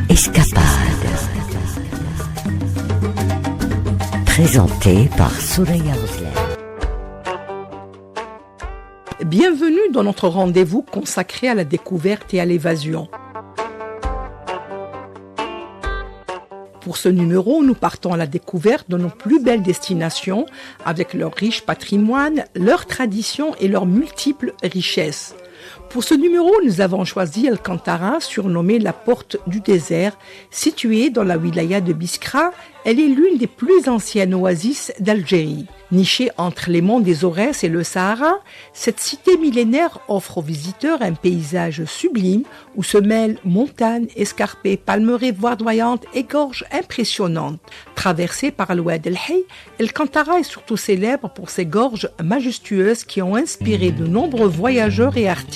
Escapade. Présenté par Soleil Arzler. Bienvenue dans notre rendez-vous consacré à la découverte et à l'évasion. Pour ce numéro, nous partons à la découverte de nos plus belles destinations avec leur riche patrimoine, leurs traditions et leurs multiples richesses. Pour ce numéro, nous avons choisi Alcantara, surnommée la porte du désert, située dans la wilaya de Biskra. Elle est l'une des plus anciennes oasis d'Algérie. Nichée entre les monts des Aurès et le Sahara, cette cité millénaire offre aux visiteurs un paysage sublime où se mêlent montagnes, escarpées, palmeraies verdoyantes et gorges impressionnantes. Traversée par l'Oued El Hay, Alcantara est surtout célèbre pour ses gorges majestueuses qui ont inspiré de nombreux voyageurs et artistes.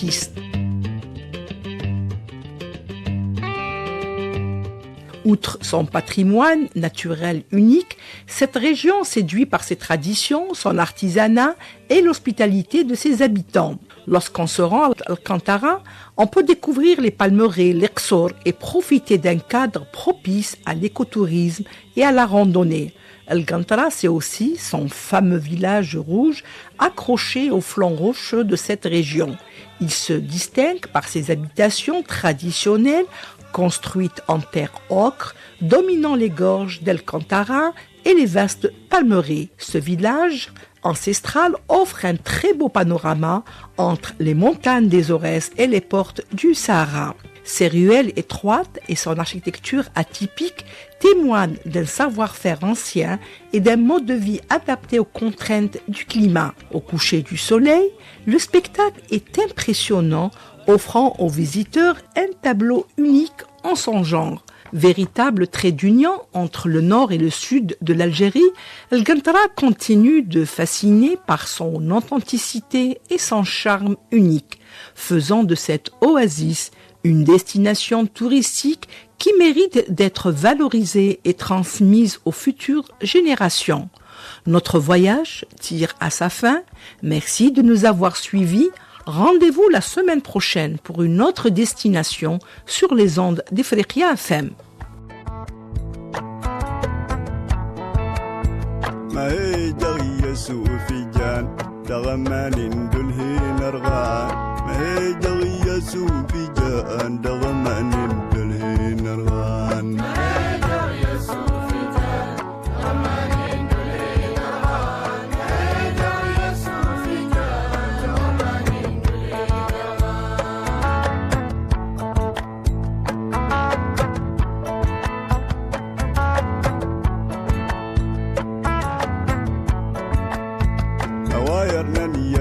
Outre son patrimoine naturel unique, cette région séduit par ses traditions, son artisanat et l'hospitalité de ses habitants. Lorsqu'on se rend à Alcantara, on peut découvrir les palmeraies, l'Exor et profiter d'un cadre propice à l'écotourisme et à la randonnée. Alcantara, c'est aussi son fameux village rouge accroché au flanc rocheux de cette région. Il se distingue par ses habitations traditionnelles construites en terre ocre, dominant les gorges d'Alcantara et les vastes palmeraies. Ce village ancestral offre un très beau panorama entre les montagnes des Aurès et les portes du Sahara. Ses ruelles étroites et son architecture atypique témoignent d'un savoir-faire ancien et d'un mode de vie adapté aux contraintes du climat. Au coucher du soleil, le spectacle est impressionnant, offrant aux visiteurs un tableau unique en son genre. Véritable trait d'union entre le nord et le sud de l'Algérie, Alcantara continue de fasciner par son authenticité et son charme unique, faisant de cette oasis une destination touristique qui mérite d'être valorisée et transmise aux futures générations. Notre voyage tire à sa fin. Merci de nous avoir suivis. Rendez-vous la semaine prochaine pour une autre destination sur les ondes d'Ifriqiya FM.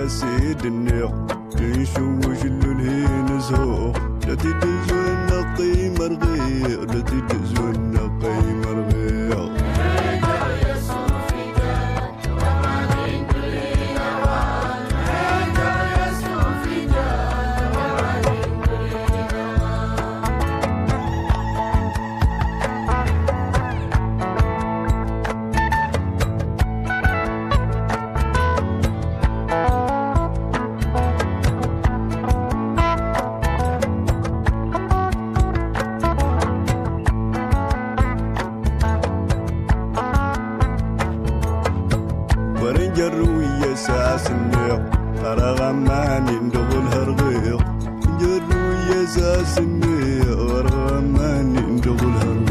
سيد النيق تنشوش اللولين زهوق لا تدزون قيمة رغيق لا تدزون قيمة رغيق جروي اساس النيق ترى غماني ندغل هرغيق جروي اساس النيق غماني ندغل هرغيق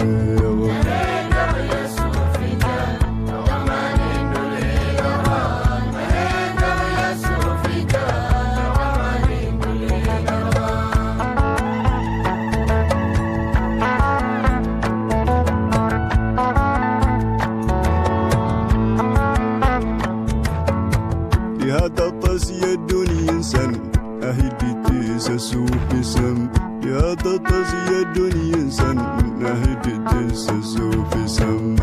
يا تطس يا الدنيا انسان اهدي تسسو بسم يا تطس يا الدنيا انسان اهدي تسسو بسم